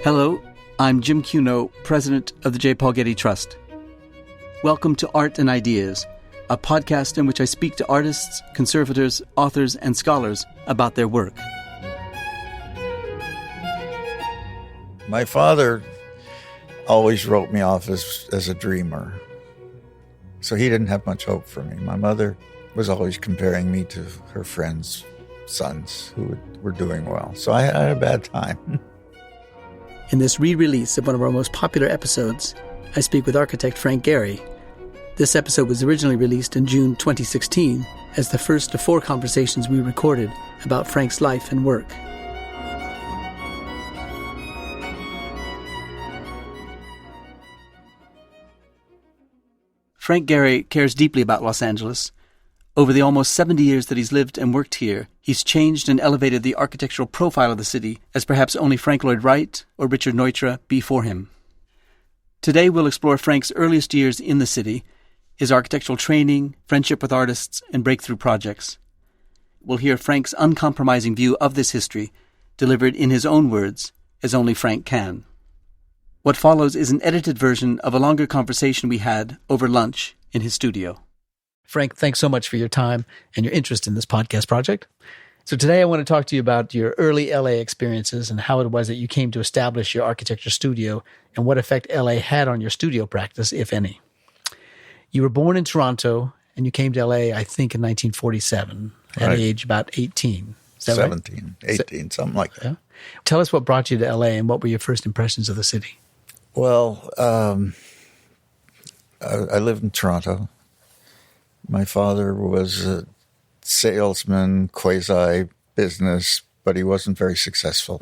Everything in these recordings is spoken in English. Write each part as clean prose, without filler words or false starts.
Hello, I'm Jim Cuno, president of the J. Paul Getty Trust. Welcome to Art and Ideas, a podcast in which I speak to artists, conservators, authors, and scholars about their work. My father always wrote me off as a dreamer, so he didn't have much hope for me. My mother was always comparing me to her friends' sons who were doing well, so I had a bad time. In this re-release of one of our most popular episodes, I speak with architect Frank Gehry. This episode was originally released in June 2016 as the first of 4 conversations we recorded about Frank's life and work. Frank Gehry cares deeply about Los Angeles. Over the almost 70 years that he's lived and worked here, he's changed and elevated the architectural profile of the city as perhaps only Frank Lloyd Wright or Richard Neutra before him. Today we'll explore Frank's earliest years in the city, his architectural training, friendship with artists, and breakthrough projects. We'll hear Frank's uncompromising view of this history, delivered in his own words, as only Frank can. What follows is an edited version of a longer conversation we had over lunch in his studio. Frank, thanks so much for your time and your interest in this podcast project. So today I want to talk to you about your early LA experiences and how it was that you came to establish your architecture studio and what effect LA had on your studio practice, if any. You were born in Toronto and you came to LA, I think, in 1947, at age about 18. Is that 17, right? 18, something like that. Yeah. Tell us what brought you to LA and what were your first impressions of the city? Well, I lived in Toronto. My father was a salesman, quasi-business, but he wasn't very successful.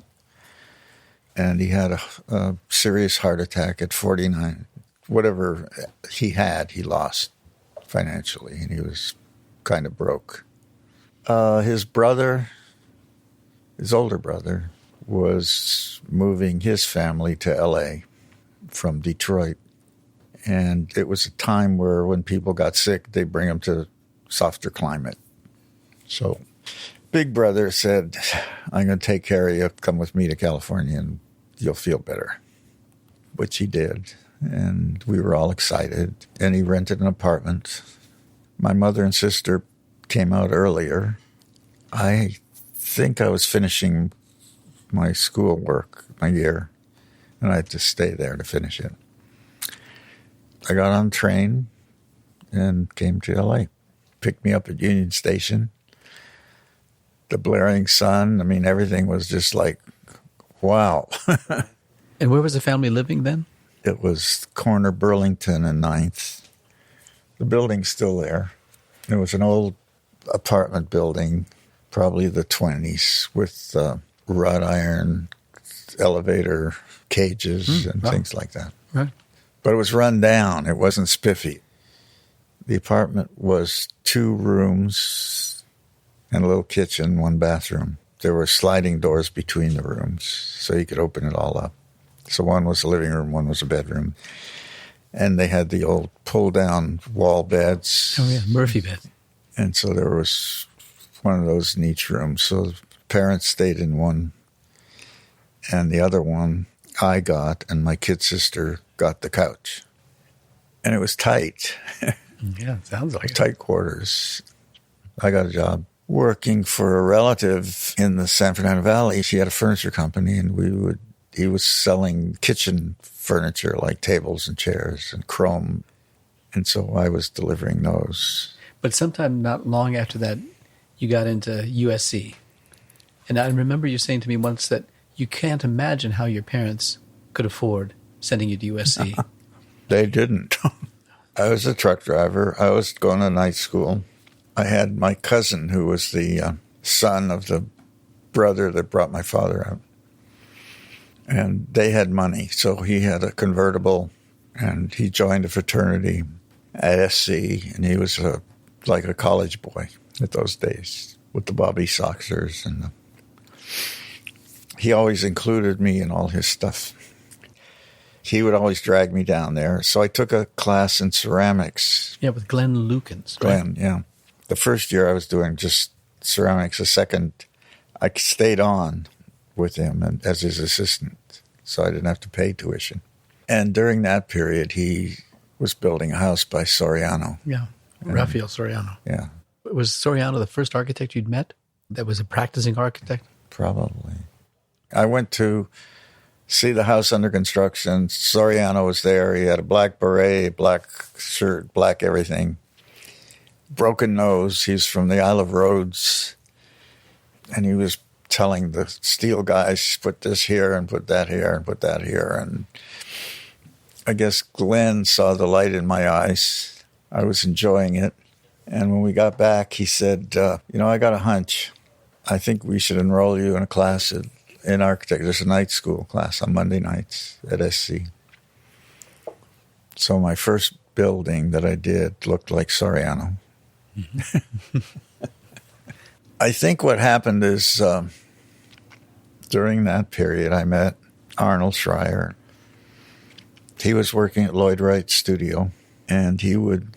And he had a serious heart attack at 49. Whatever he had, he lost financially, and he was kind of broke. His older brother, was moving his family to L.A. from Detroit. And it was a time where when people got sick, they bring them to softer climate. So Big Brother said, I'm going to take care of you. Come with me to California and you'll feel better, which he did. And we were all excited. And he rented an apartment. My mother and sister came out earlier. I think I was finishing my schoolwork, my year, and I had to stay there to finish it. I got on the train and came to L.A. Picked me up at Union Station. The blaring sun, I mean, everything was just like, wow. And where was the family living then? It was corner Burlington and 9th. The building's still there. It was an old apartment building, probably the 20s, with wrought iron elevator cages and things like that. Right. But it was run down. It wasn't spiffy. The apartment was 2 rooms and a little kitchen, 1 bathroom. There were sliding doors between the rooms, so you could open it all up. So one was a living room, one was a bedroom. And they had the old pull-down wall beds. Oh, yeah, Murphy bed. And so there was one of those in each room. So parents stayed in one, and the other one I got, and my kid sister got the couch. And it was tight. Yeah, it sounds like tight quarters. I got a job working for a relative in the San Fernando Valley. She had a furniture company, and he was selling kitchen furniture like tables and chairs and chrome. And so I was delivering those. But sometime not long after that, you got into USC. And I remember you saying to me once that you can't imagine how your parents could afford sending you to USC. They didn't. I was a truck driver. I was going to night school. I had my cousin who was the son of the brother that brought my father out. And they had money, so he had a convertible, and he joined a fraternity at SC, and he was like a college boy at those days with the Bobby Soxers. And he always included me in all his stuff. He would always drag me down there. So I took a class in ceramics. Yeah, with Glenn Lukens. Right? Glenn, yeah. The first year I was doing just ceramics. The second, I stayed on with him and as his assistant. so I didn't have to pay tuition. And during that period, he was building a house by Soriano. Yeah, Raphael Soriano. Yeah. Was Soriano the first architect you'd met that was a practicing architect? Probably. I went to see the house under construction. Soriano was there. He had a black beret, black shirt, black everything. Broken nose. He's from the Isle of Rhodes. And he was telling the steel guys, put this here and put that here and put that here. And I guess Glenn saw the light in my eyes. I was enjoying it. And when we got back, he said, I got a hunch. I think we should enroll you in a class in architecture. There's a night school class on Monday nights at SC. So my first building that I did looked like Soriano. Mm-hmm. I think what happened is during that period, I met Arnold Schreier. He was working at Lloyd Wright's studio, and he would,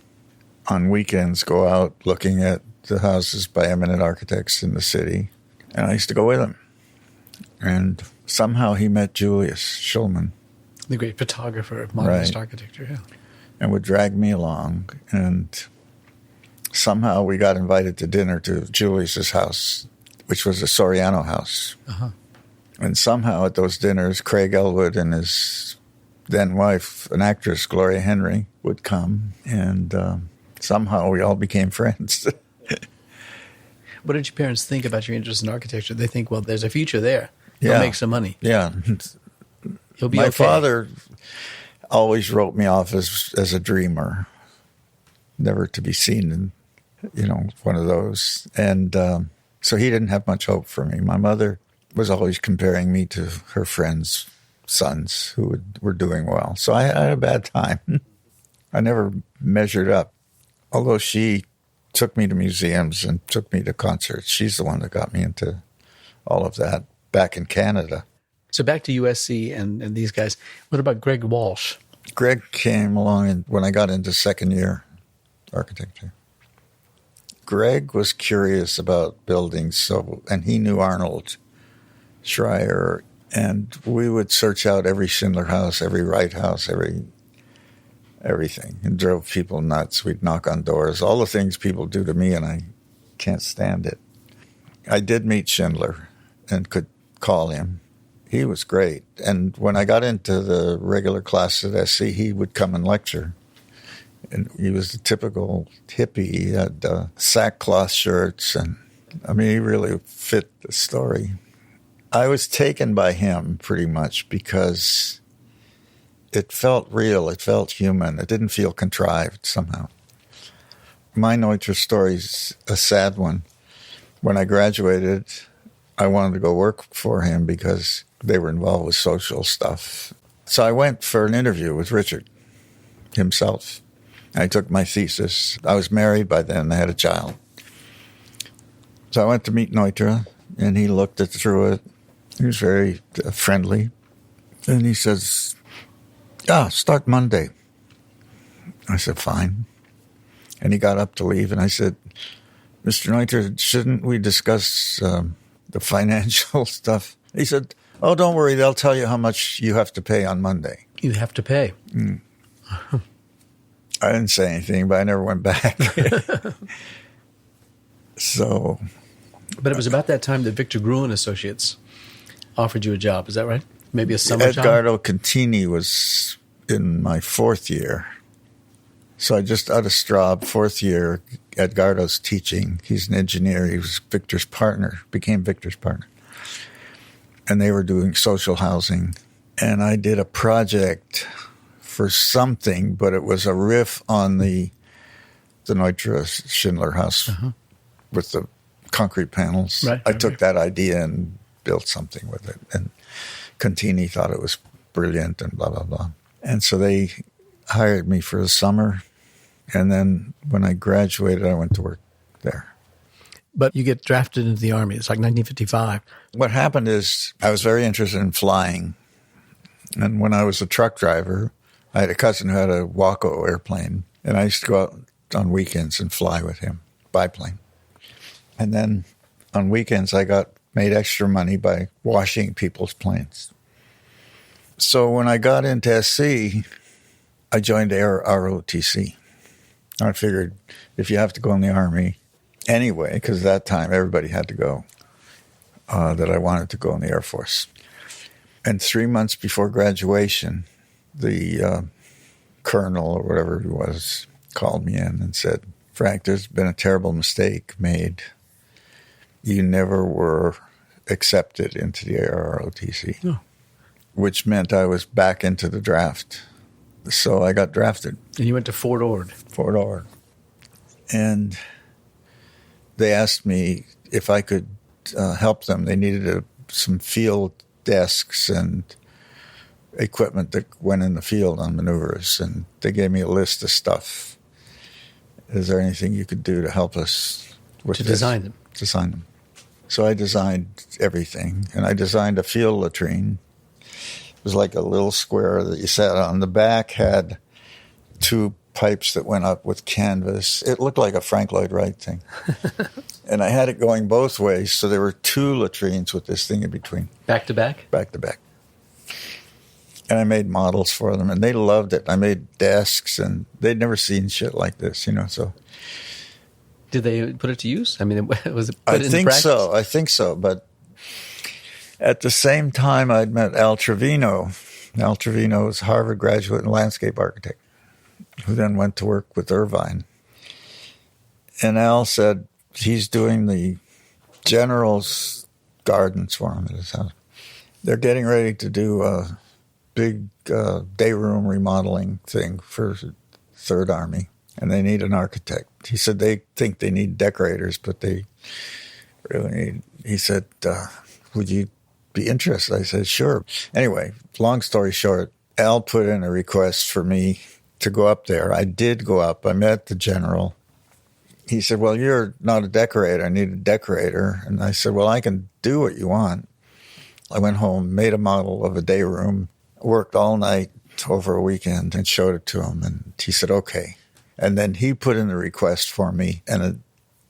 on weekends, go out looking at the houses by eminent architects in the city. And I used to go with him. And somehow he met Julius Schulman. The great photographer of modernist architecture, yeah. And would drag me along. And somehow we got invited to dinner to Julius's house, which was a Soriano house. Uh-huh. And somehow at those dinners, Craig Elwood and his then wife, an actress, Gloria Henry, would come. And somehow we all became friends. What did your parents think about your interest in architecture? They think, well, there's a future there. He'll Yeah. make some money. Yeah. He'll be My okay. father always wrote me off as a dreamer, never to be seen in, one of those. And so he didn't have much hope for me. My mother was always comparing me to her friends' sons who were doing well. So I had a bad time. I never measured up. Although she took me to museums and took me to concerts. She's the one that got me into all of that back in Canada. So back to USC and these guys. What about Greg Walsh? Greg came along when I got into second year architecture. Greg was curious about buildings, and he knew Arnold Schreier, and we would search out every Schindler house, every Wright house, everything, and drove people nuts. We'd knock on doors, all the things people do to me, and I can't stand it. I did meet Schindler and could call him. He was great. And when I got into the regular class at SC, he would come and lecture. And he was the typical hippie. He had sackcloth shirts, and he really fit the story. I was taken by him pretty much because it felt real. It felt human. It didn't feel contrived somehow. My Neutra story's a sad one. When I graduated, I wanted to go work for him because they were involved with social stuff. So I went for an interview with Richard himself. I took my thesis. I was married by then. I had a child. So I went to meet Neutra, and he looked through it. He was very friendly. And he says, start Monday. I said, fine. And he got up to leave, and I said, Mr. Neutra, shouldn't we discuss the financial stuff? He said, oh, don't worry. They'll tell you how much you have to pay on Monday. You have to pay. Mm. I didn't say anything, but I never went back. So. But it was about that time that Victor Gruen Associates offered you a job. Is that right? Maybe a summer job? Edgardo Contini was in my fourth year. So I just out of Straub, fourth year, Edgardo's teaching. He's an engineer. He was Victor's partner, became Victor's partner. And they were doing social housing. And I did a project for something, but it was a riff on the Neutra Schindler house with the concrete panels. Right, I took that idea and built something with it. And Contini thought it was brilliant and blah, blah, blah. And so they hired me for the summer. And then when I graduated, I went to work there. But you get drafted into the Army. It's like 1955. What happened is I was very interested in flying. And when I was a truck driver, I had a cousin who had a Waco airplane. And I used to go out on weekends and fly with him, biplane. And then on weekends, I made extra money by washing people's planes. So when I got into SC, I joined ROTC. I figured if you have to go in the Army anyway, because at that time everybody had to go, that I wanted to go in the Air Force. And 3 months before graduation, the colonel or whatever he was called me in and said, Frank, there's been a terrible mistake made. You never were accepted into the ROTC, which meant I was back into the draft. So I got drafted. And you went to Fort Ord. Fort Ord. And they asked me if I could help them. They needed some field desks and equipment that went in the field on maneuvers. And they gave me a list of stuff. Is there anything you could do to help us with this? Design them. Design them. So I designed everything. And I designed a field latrine. It was like a little square that you sat on. The back had 2 pipes that went up with canvas. It looked like a Frank Lloyd Wright thing. And I had it going both ways, so there were 2 latrines with this thing in between. Back to back? Back to back. And I made models for them, and they loved it. I made desks, and they'd never seen shit like this, so. Did they put it to use? I mean, was it put into practice? I think so, but at the same time, I'd met Al Trevino. Al Trevino was a Harvard graduate and landscape architect, who then went to work with Irvine. And Al said he's doing the general's gardens for him at his house. They're getting ready to do a big day room remodeling thing for Third Army, and they need an architect. He said they think they need decorators, but they really need... He said, would you be interested? I said, sure. Anyway, long story short, Al put in a request for me to go up there. I did go up. I met the general. He said, well, you're not a decorator. I need a decorator. And I said, well, I can do what you want. I went home, made a model of a day room, worked all night over a weekend and showed it to him. And he said, okay. And then he put in the request for me, and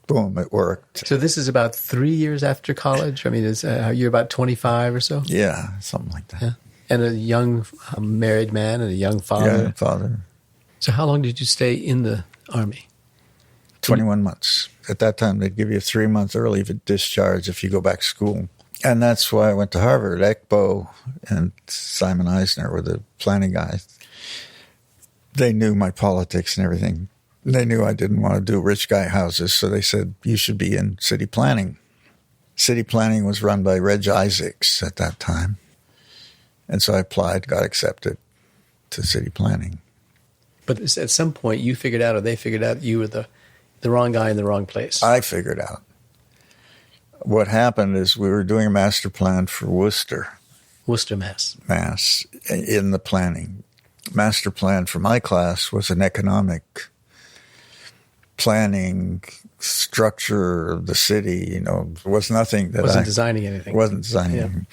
boom, it worked. So this is about 3 years after college? I mean, you're about 25 or so? Yeah, something like that. Yeah. And a young married man and a young father? Yeah, father. So how long did you stay in the Army? 21 months. At that time, they'd give you a 3-month early discharge if you go back to school. And that's why I went to Harvard. Ekbo and Simon Eisner were the planning guys. They knew my politics and everything. They knew I didn't want to do rich guy houses, so they said, you should be in city planning. City planning was run by Reg Isaacs at that time. And so I applied, got accepted to city planning. But at some point you figured out, or they figured out, you were the wrong guy in the wrong place. I figured out. What happened is we were doing a master plan for Worcester. Worcester, Mass. Mass, in the planning. Master plan for my class was an economic planning structure of the city. It was nothing that wasn't designing anything. Wasn't designing anything.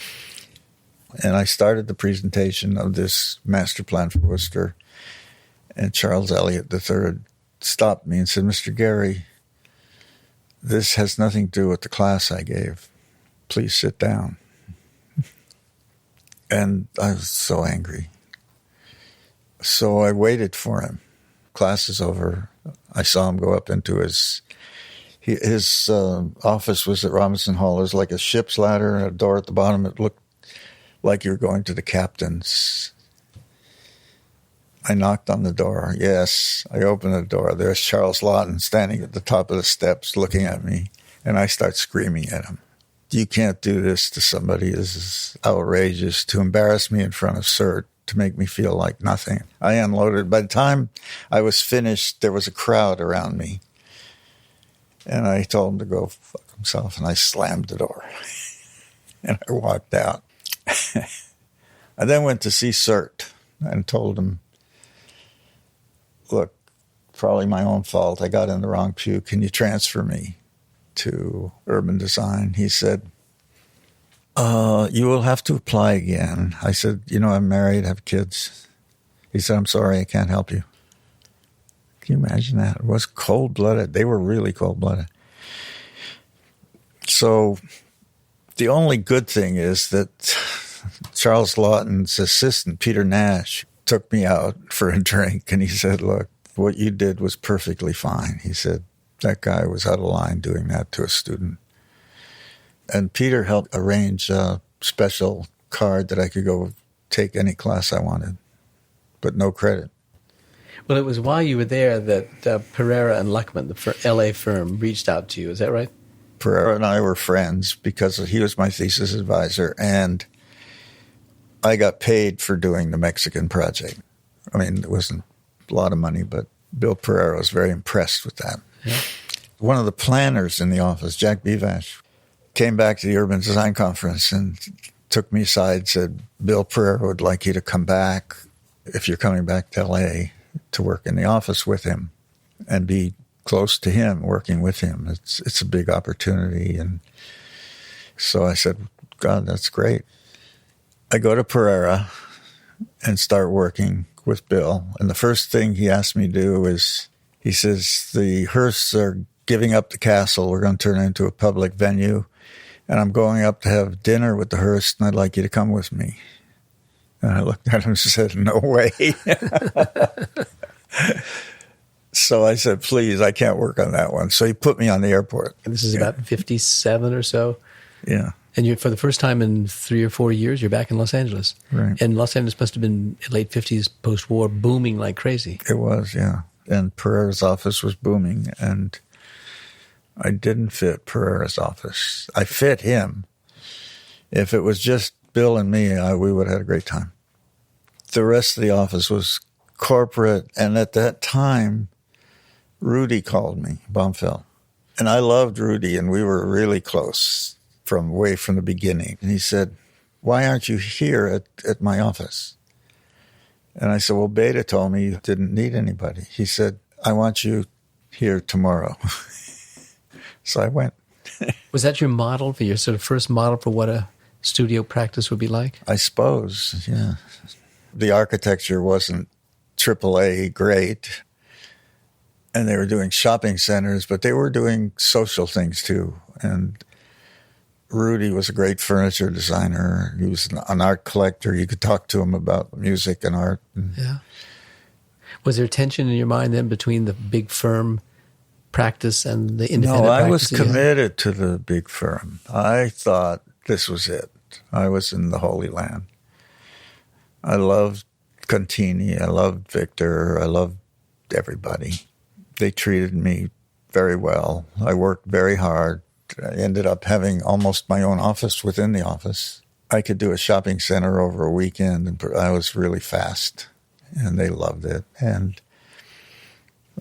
And I started the presentation of this master plan for Worcester, and Charles Eliot III stopped me and said, Mr. Gehry, this has nothing to do with the class I gave. Please sit down. And I was so angry. So I waited for him. Class is over. I saw him go up into his office was at Robinson Hall. It was like a ship's ladder and a door at the bottom. It looked like you were going to the captain's. I knocked on the door. Yes, I opened the door. There's Charles Lawton standing at the top of the steps looking at me, and I start screaming at him. You can't do this to somebody. This is outrageous. To embarrass me in front of CERT, to make me feel like nothing. I unloaded. By the time I was finished, there was a crowd around me. And I told him to go fuck himself, and I slammed the door. And I walked out. I then went to see CERT and told him, look, probably my own fault. I got in the wrong pew. Can you transfer me to urban design? He said, you will have to apply again. I said, I'm married, have kids. He said, I'm sorry, I can't help you. Can you imagine that? It was cold-blooded. They were really cold-blooded. So the only good thing is that Charles Lawton's assistant, Peter Nash, took me out for a drink, and he said, look, what you did was perfectly fine. He said, that guy was out of line doing that to a student. And Peter helped arrange a special card that I could go take any class I wanted, but no credit. Well, it was while you were there that Pereira and Luckman, the L.A. firm, reached out to you. Is that right? Pereira and I were friends because he was my thesis advisor, and I got paid for doing the Mexican project. I mean, it wasn't a lot of money, but Bill Pereira was very impressed with that. Yeah. One of the planners in the office, Jack Bevash, came back to the Urban Design Conference and took me aside, said, Bill Pereira would like you to come back if you're coming back to L.A. to work in the office with him and be close to him, working with him. It's a big opportunity. And so I said, God, that's great. I go to Pereira and start working with Bill. And the first thing he asked me to do is, he says, the Hearsts are giving up the castle. We're going to turn it into a public venue. And I'm going up to have dinner with the Hearsts, and I'd like you to come with me. And I looked at him and said, no way. So I said, please, I can't work on that one. So he put me on the airport. And this is about 57 or so? Yeah. And you're, for the first time in 3 or 4 years, you're back in Los Angeles. Right. And Los Angeles must have been late 50s, post-war, booming like crazy. It was, yeah. And Pereira's office was booming. And I didn't fit Pereira's office. I fit him. If it was just Bill and me, we would have had a great time. The rest of the office was corporate. And at that time, Rudy called me, Baumfeld. And I loved Rudy, and we were really close from the beginning. And he said, why aren't you here at my office? And I said, well, Beta told me you didn't need anybody. He said, I want you here tomorrow. So I went. Was that your model, for your sort of first model for what a studio practice would be like? I suppose, yeah. The architecture wasn't AAA great, and they were doing shopping centers, but they were doing social things too. And Rudy was a great furniture designer. He was an art collector. You could talk to him about music and art. Yeah. Was there tension in your mind then between the big firm practice and the independent practice? No, I was committed to the big firm. I thought this was it. I was in the Holy Land. I loved Contini. I loved Victor. I loved everybody. They treated me very well. I worked very hard. I ended up having almost my own office within the office. I could do a shopping center over a weekend, and I was really fast, and they loved it. And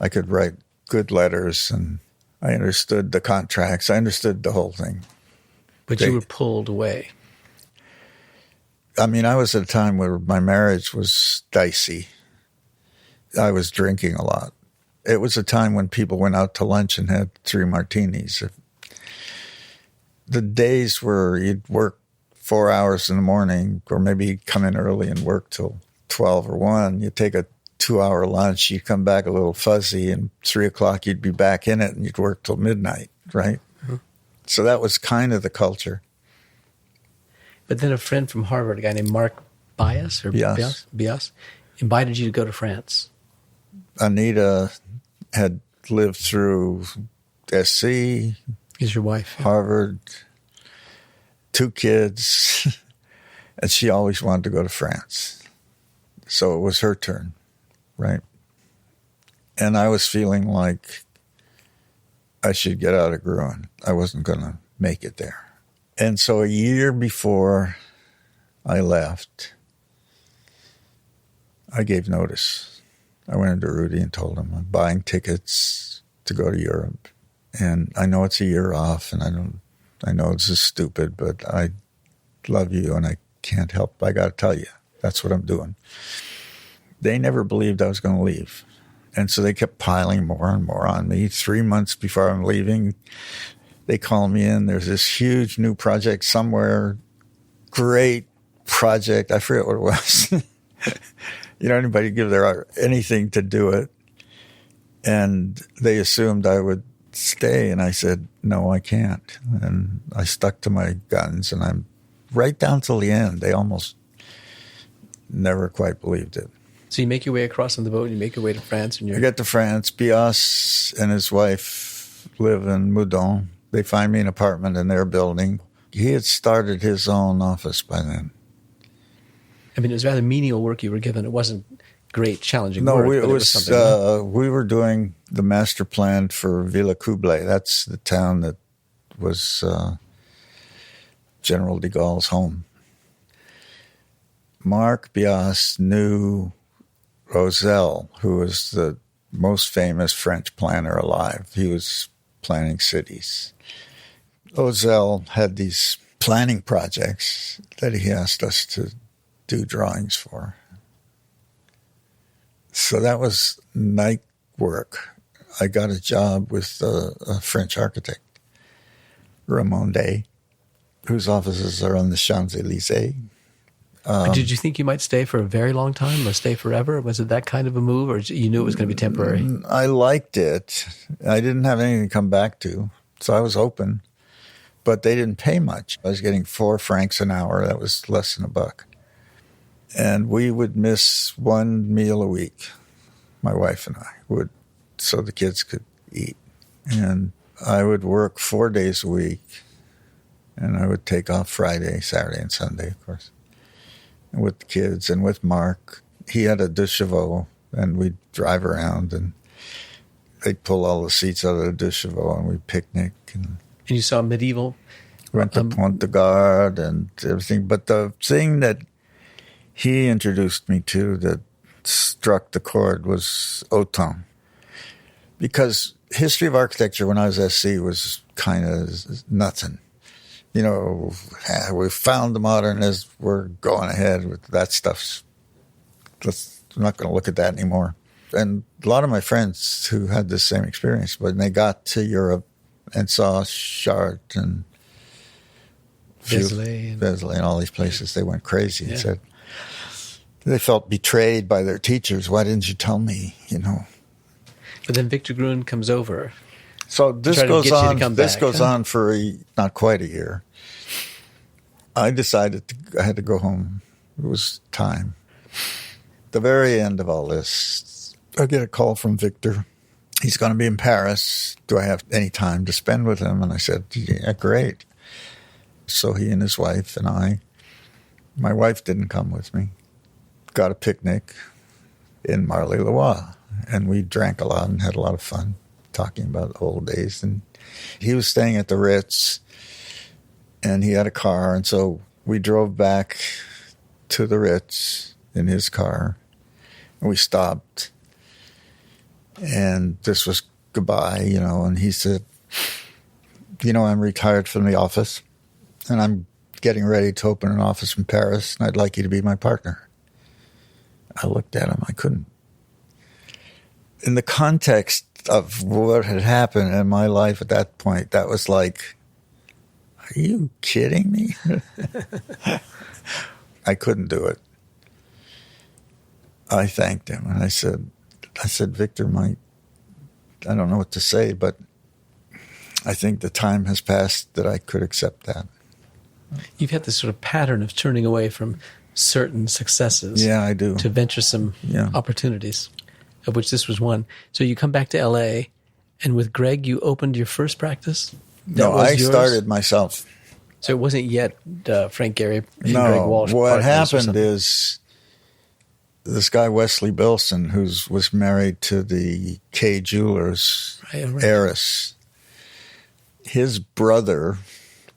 I could write good letters, and I understood the contracts. I understood the whole thing. But you were pulled away. I mean, I was at a time where my marriage was dicey. I was drinking a lot. It was a time when people went out to lunch and had 3 martinis. The days where you'd work 4 hours in the morning, or maybe you'd come in early and work till 12 or 1. You'd take a 2-hour lunch. You'd come back a little fuzzy, and 3 o'clock you'd be back in it, and you'd work till midnight, right? Mm-hmm. So that was kind of the culture. But then a friend from Harvard, a guy named Mark Bias, invited you to go to France. Anita had lived through SC. Is your wife? Harvard, 2 kids, and she always wanted to go to France. So it was her turn, right? And I was feeling like I should get out of Gruen. I wasn't going to make it there. And so a year before I left, I gave notice. I went into Rudy and told him I'm buying tickets to go to Europe. And I know it's a year off, and I know this is stupid, but I love you, and I can't help. I got to tell you, that's what I'm doing. They never believed I was going to leave. And so they kept piling more and more on me. 3 months before I'm leaving, they call me in. There's this huge new project somewhere, great project. I forget what it was. Anybody give their anything to do it. And they assumed I would stay. And I said, no, I can't. And I stuck to my guns, and I'm right down till the end, they almost never quite believed it. So you make your way across on the boat, and you make your way to France, and I get to France. Bias and his wife live in Moudon. They find me an apartment in their building. He had started his own office by then. I mean, it was rather menial work you were given. It wasn't great, challenging no, work. No, it was something. We were doing the master plan for Villa Coublé. That's the town that was General de Gaulle's home. Marc Bias knew Roselle, who was the most famous French planner alive. He was planning cities. Roselle had these planning projects that he asked us to do drawings for. So that was night work. I got a job with a French architect, Ramon Day, whose offices are on the Champs-Élysées. Did you think you might stay for a very long time or stay forever? Was it that kind of a move, or you knew it was going to be temporary? I liked it. I didn't have anything to come back to, so I was open. But they didn't pay much. I was getting 4 francs an hour. That was less than $1. And we would miss 1 meal a week, my wife and I would, so the kids could eat. And I would work 4 days a week, and I would take off Friday, Saturday, and Sunday, of course. With the kids and with Mark. He had a deux chevaux, and we'd drive around, and they'd pull all the seats out of the deux chevaux, and we'd picnic. And you saw medieval? Went to Pont de Garde and everything. But the thing that he introduced me to that struck the chord was Autant. Because history of architecture when I was SC was kind of nothing. You know, we found the modernists, we're going ahead with that stuff. I'm not going to look at that anymore. And a lot of my friends who had the same experience, when they got to Europe and saw Chartres and Vézelay and all these places, they went crazy and said, they felt betrayed by their teachers. Why didn't you tell me, you know? But then Victor Gruen comes over. So this goes on. This goes on for not quite a year. I decided I had to go home. It was time. The very end of all this, I get a call from Victor. He's going to be in Paris. Do I have any time to spend with him? And I said, yeah, great. So he and his wife and my wife didn't come with me, got a picnic in Marly-le-Roi. And we drank a lot and had a lot of fun talking about old days. And he was staying at the Ritz, and he had a car. And so we drove back to the Ritz in his car, and we stopped. And this was goodbye, you know. And he said, you know, I'm retired from the office, and I'm getting ready to open an office in Paris, and I'd like you to be my partner. I looked at him. I couldn't. In the context of what had happened in my life at that point, that was like, are you kidding me? I couldn't do it. I thanked him, and I said, Victor, I don't know what to say, but I think the time has passed that I could accept that. You've had this sort of pattern of turning away from certain successes. Yeah, I do. To venturesome opportunities, of which this was one. So you come back to L.A., and with Greg, you opened your first practice? No, I started myself. So it wasn't yet Frank Gehry and no, Greg Walsh. What happened is this guy, Wesley Bilson, who was married to the Kay Jewelers heiress, his brother,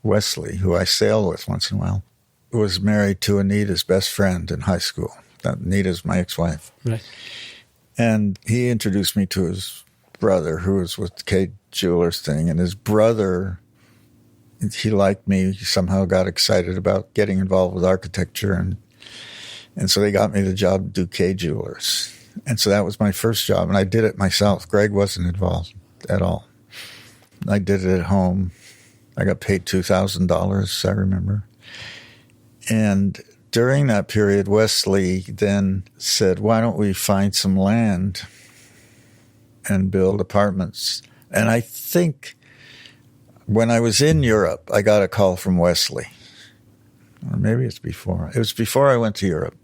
Wesley, who I sail with once in a while, was married to Anita's best friend in high school. Anita's my ex-wife. Right. And he introduced me to his brother, who was with the Kay Jewelers thing. And his brother, he liked me. He somehow got excited about getting involved with architecture. And so they got me the job to do Kay Jewelers. And so that was my first job. And I did it myself. Greg wasn't involved at all. I did it at home. I got paid $2,000, I remember. And during that period, Wesley then said, why don't we find some land and build apartments? And I think when I was in Europe, I got a call from Wesley. or maybe it's before. It was before I went to Europe.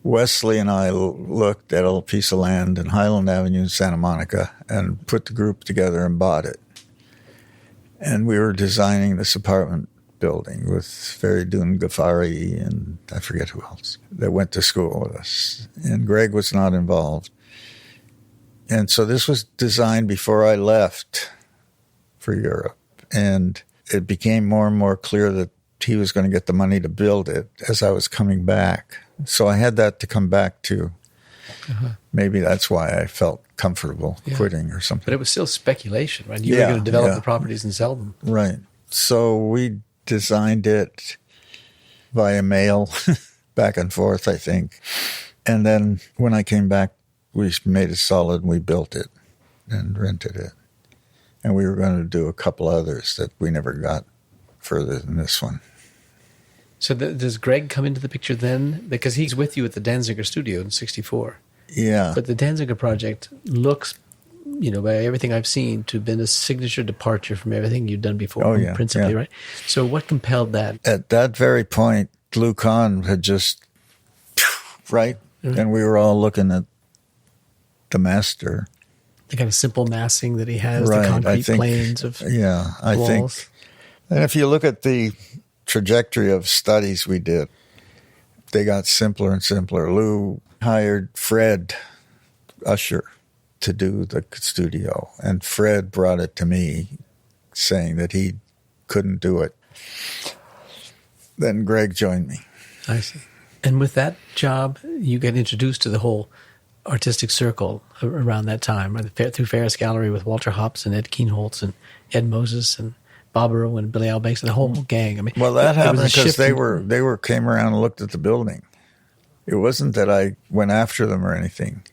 Wesley and I looked at a piece of land in Highland Avenue in Santa Monica and put the group together and bought it. And we were designing this apartment building with Feridun Ghaffari and I forget who else that went to school with us. And Greg was not involved. And so this was designed before I left for Europe. And it became more and more clear that he was going to get the money to build it as I was coming back. So I had that to come back to. Uh-huh. Maybe that's why I felt comfortable quitting or something. But it was still speculation, right? You were going to develop the properties and sell them. Right. So we designed it via mail, back and forth, I think. And then when I came back, we made it solid and we built it and rented it. And we were going to do a couple others that we never got further than this one. So does Greg come into the picture then? Because he's with you at the Danziger studio in 1964. Yeah. But the Danziger project looks, by everything I've seen, to have been a signature departure from everything you'd done before, principally, right? So what compelled that? At that very point, Lou Kahn had just, right? Mm-hmm. And we were all looking at the master. The kind of simple massing that he has, the concrete planes of walls. I think. And if you look at the trajectory of studies we did, they got simpler and simpler. Lou hired Fred Usher to do the studio, and Fred brought it to me saying that he couldn't do it. Then Greg joined me. I see. And with that job, you get introduced to the whole artistic circle around that time, right? Through Ferris Gallery with Walter Hopps and Ed Keenholz and Ed Moses and Bob Irwin and Billy Al Banks and the whole gang. I mean, well, that happened because they came around and looked at the building. It wasn't that I went after them or anything.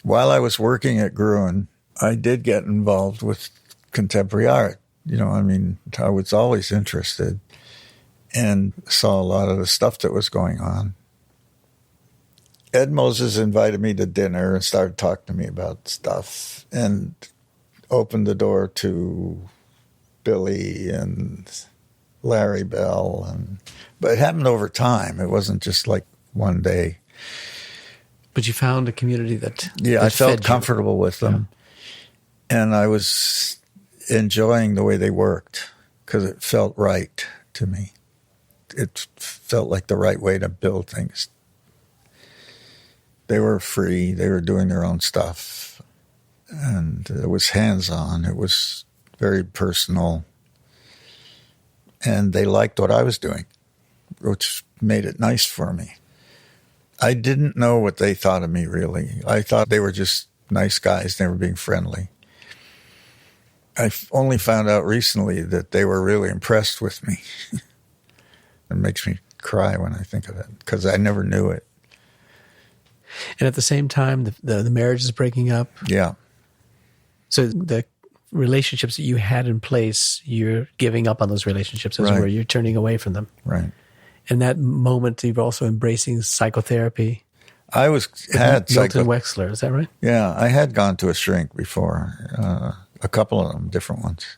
While I was working at Gruen, I did get involved with contemporary art. I was always interested and saw a lot of the stuff that was going on. Ed Moses invited me to dinner and started talking to me about stuff and opened the door to Billy and Larry Bell. But it happened over time. It wasn't just like one day. But you found a community that I felt comfortable with them. Yeah. And I was enjoying the way they worked because it felt right to me. It felt like the right way to build things. They were free. They were doing their own stuff. And it was hands-on. It was very personal. And they liked what I was doing, which made it nice for me. I didn't know what they thought of me, really. I thought they were just nice guys. They were being friendly. I only found out recently that they were really impressed with me. It makes me cry when I think of it, because I never knew it. And at the same time, the marriage is breaking up. Yeah. So the relationships that you had in place, you're giving up on those relationships as it were. You're turning away from them. Right. In that moment, you're also embracing psychotherapy. I had Milton Wexler, is that right? Yeah, I had gone to a shrink before, a couple of them, different ones,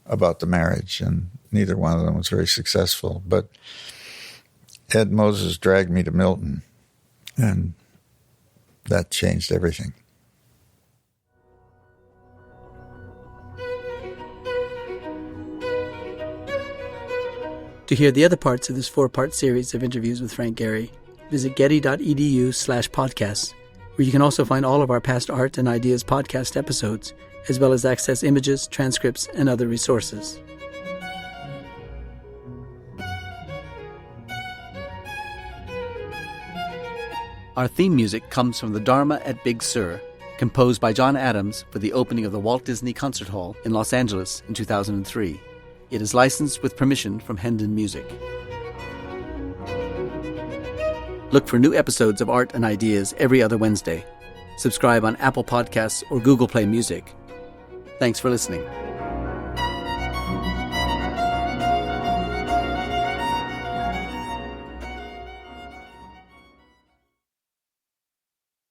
about the marriage, and neither one of them was very successful. But Ed Moses dragged me to Milton, and that changed everything. To hear the other parts of this 4-part series of interviews with Frank Gehry, visit getty.edu/podcasts, where you can also find all of our past Art and Ideas podcast episodes, as well as access images, transcripts, and other resources. Our theme music comes from the Dharma at Big Sur, composed by John Adams for the opening of the Walt Disney Concert Hall in Los Angeles in 2003. It is licensed with permission from Hendon Music. Look for new episodes of Art and Ideas every other Wednesday. Subscribe on Apple Podcasts or Google Play Music. Thanks for listening.